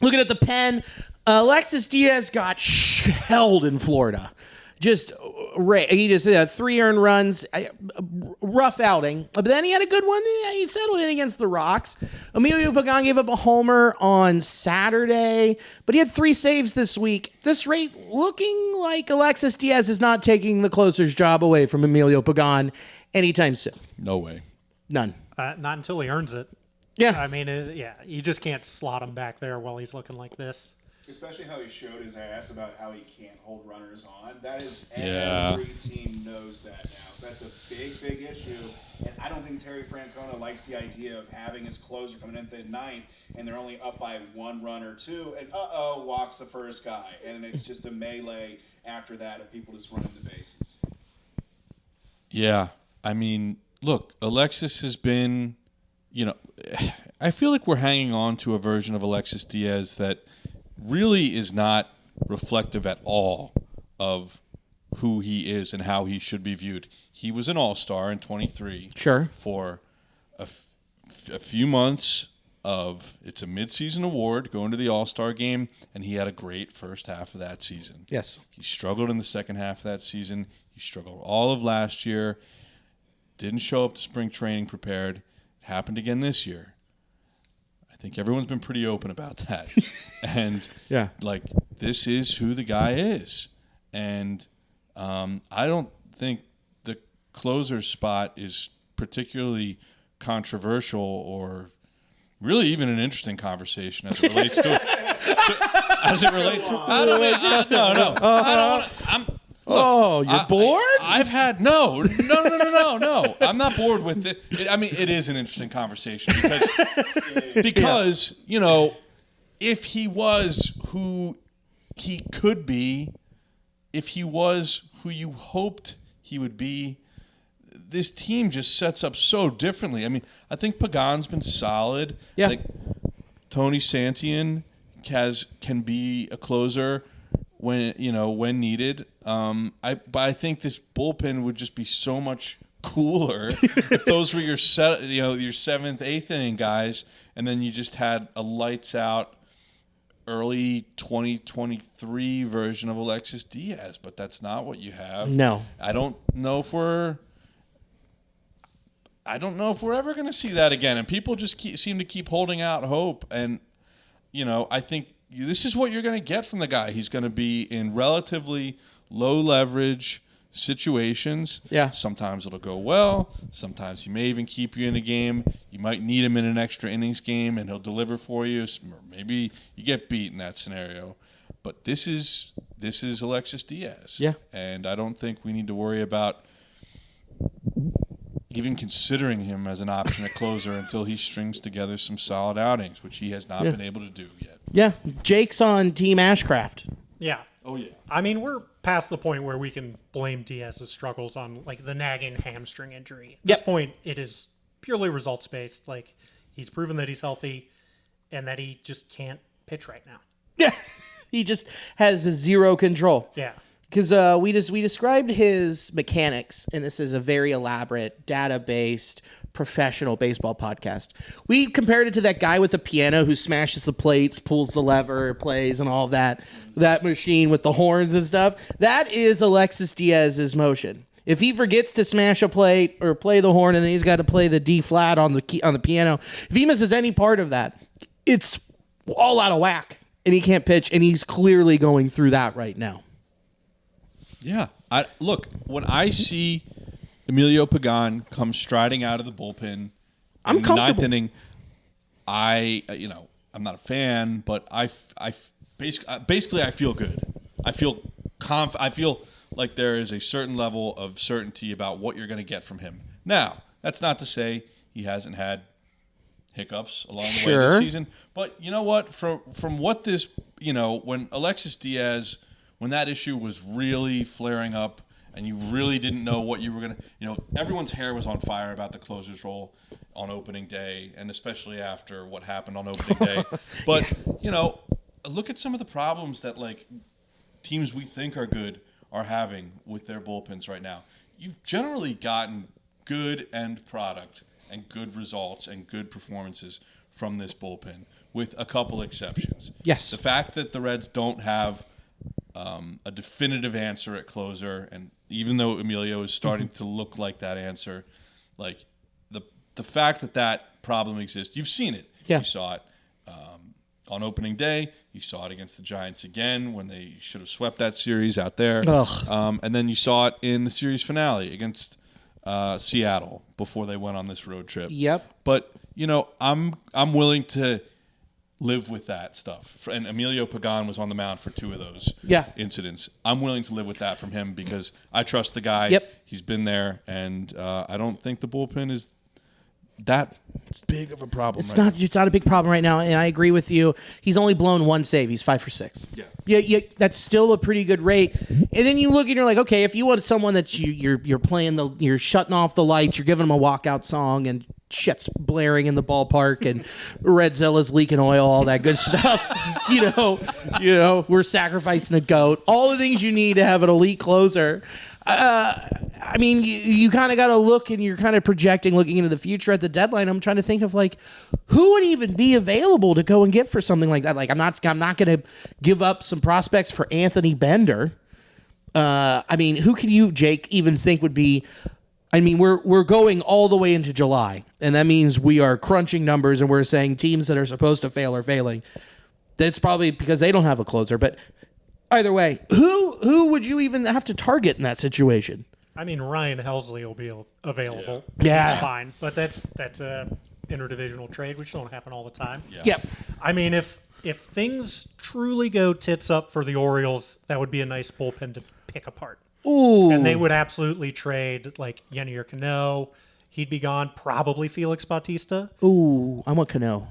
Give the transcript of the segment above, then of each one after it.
Looking at the pen, Alexis Diaz got shelled in Florida. He just had 3 earned runs, rough outing. But then he had a good one. He settled in against the Rocks. Emilio Pagan gave up a homer on Saturday, but he had 3 saves this week. At this rate, looking like Alexis Diaz is not taking the closer's job away from Emilio Pagan anytime soon. No way. None. Not until he earns it. Yeah. I mean, you just can't slot him back there while he's looking like this. Especially how he showed his ass about how he can't hold runners on. That is, Yeah. every team knows that now. So that's a big, big issue. And I don't think Terry Francona likes the idea of having his closer coming in the 9th, and they're only up by 1 run or 2, and walks the first guy. And it's just a melee after that of people just running the bases. Yeah. I mean, look, Alexis has been, I feel like we're hanging on to a version of Alexis Diaz that really is not reflective at all of who he is and how he should be viewed. He was an all-star in 23. Sure. For a few months of, it's a midseason award, going to the all-star game, and he had a great first half of that season. Yes. He struggled in the second half of that season. He struggled all of last year. Didn't show up to spring training prepared. It happened again this year. I think everyone's been pretty open about that. And, this is who the guy is. And I don't think the closer spot is particularly controversial or really even an interesting conversation as it relates to I don't want to. You're bored? I've had no. I'm not bored with it. It is an interesting conversation because if he was who he could be, if he was who you hoped he would be, this team just sets up so differently. I think Pagan's been solid. Yeah. I think Tony Santian can be a closer when needed. But I think this bullpen would just be so much cooler if those were your 7th, 8th inning guys, and then you just had a lights out early 2023 version of Alexis Diaz. But that's not what you have. No. I don't know if we're ever going to see that again. And people just seem to keep holding out hope. And I think this is what you're going to get from the guy. He's going to be in relatively low leverage situations. Yeah. Sometimes it'll go well. Sometimes he may even keep you in a game. You might need him in an extra innings game, and he'll deliver for you. Or maybe you get beat in that scenario. But this is Alexis Diaz. Yeah. And I don't think we need to worry about even considering him as an option at closer until he strings together some solid outings, which he has not been able to do yet. Yeah. Jake's on Team Ashcraft. Yeah. Oh, yeah. We're past the point where we can blame Diaz's struggles on the nagging hamstring injury. At Yep. this point, it is purely results based. He's proven that he's healthy and that he just can't pitch right now. Yeah. He just has zero control. Yeah. Because we described his mechanics, and this is a very elaborate, data-based, professional baseball podcast. We compared it to that guy with the piano who smashes the plates, pulls the lever, plays, and all of that machine with the horns and stuff. That is Alexis Diaz's motion. If he forgets to smash a plate or play the horn, and then he's got to play the D flat on the piano, if he misses any part of that, it's all out of whack, and he can't pitch, and he's clearly going through that right now. Yeah. Look, when I see Emilio Pagan come striding out of the bullpen I'm in the 9th comfortable. inning, I'm not a fan, but I basically I feel good. I feel I feel like there is a certain level of certainty about what you're going to get from him. Now, that's not to say he hasn't had hiccups along the way this season, but you know what? From what this, when Alexis Diaz, when that issue was really flaring up and you really didn't know what you were going to, everyone's hair was on fire about the closer's role on opening day, and especially after what happened on opening day. But, look at some of the problems that, teams we think are good are having with their bullpens right now. You've generally gotten good end product and good results and good performances from this bullpen with a couple exceptions. Yes. The fact that the Reds don't have a definitive answer at closer, and even though Emilio is starting to look like that answer, like the fact that that problem exists, you've seen it. Yeah. You saw it on opening day. You saw it against the Giants again when they should have swept that series out there. And then you saw it in the series finale against Seattle before they went on this road trip. Yep. But I'm willing to live with that stuff. And Emilio Pagan was on the mound for 2 of those incidents. I'm willing to live with that from him because I trust the guy. Yep. He's been there, and I don't think the bullpen is that big of a problem. It's not a big problem right now, and I agree with you. He's only blown 1 save. He's 5 for 6. Yeah, that's still a pretty good rate. And then you look and you're like, okay, if you want someone that you're playing you're shutting off the lights, you're giving them a walkout song, and shit's blaring in the ballpark, and Redzilla's leaking oil, all that good stuff. We're sacrificing a goat. All the things you need to have an elite closer. I mean, you kind of got to look, and you're kind of projecting, looking into the future at the deadline. I'm trying to think of like who would even be available to go and get for something like that. Like I'm not going to give up some prospects for Anthony Bender. I mean, who can you, Jake, even think would be? I mean, we're going all the way into July, and that means we are crunching numbers, and we're saying teams that are supposed to fail are failing. That's probably because they don't have a closer, but. Either way, who would you even have to target in that situation? I mean, Ryan Helsley will be available. Yeah. He's fine, but that's a interdivisional trade, which don't happen all the time. Yeah. Yep. I mean, if things truly go tits up for the Orioles, that would be a nice bullpen to pick apart. Ooh. And they would absolutely trade like Yennier Cano. He'd be gone. Probably Felix Bautista. Ooh, I want Cano.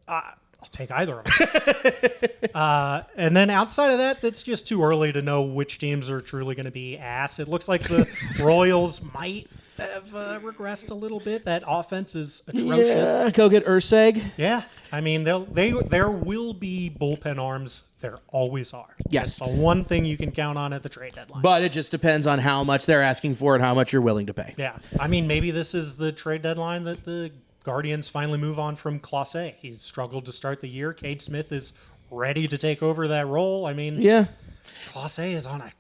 I'll take either of them. And then outside of that, that's just too early to know which teams are truly going to be ass. It looks like the Royals might have regressed a little bit. That offense is atrocious. Yeah, go get Urseg. Yeah, I mean, there will be bullpen arms. There always are. Yes. That's the one thing you can count on at the trade deadline. But it just depends on how much they're asking for and how much you're willing to pay. Yeah, I mean, maybe this is the trade deadline that the Guardians finally move on from Clase. He's struggled to start the year. Cade Smith is ready to take over that role. I mean, Yeah. Clase is on a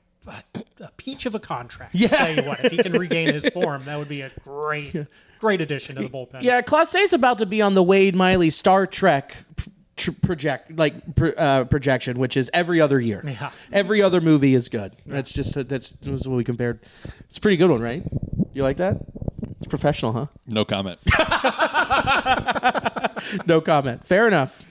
peach of a contract. Yeah. I'll tell you what, if he can regain his form, that would be a great addition to the bullpen. Yeah, Clase's about to be on the Wade Miley Star Trek projection, which is every other year. Yeah. Every other movie is good. That's what we compared. It's a pretty good one, right? You like that? It's professional, huh? No comment. No comment. Fair enough.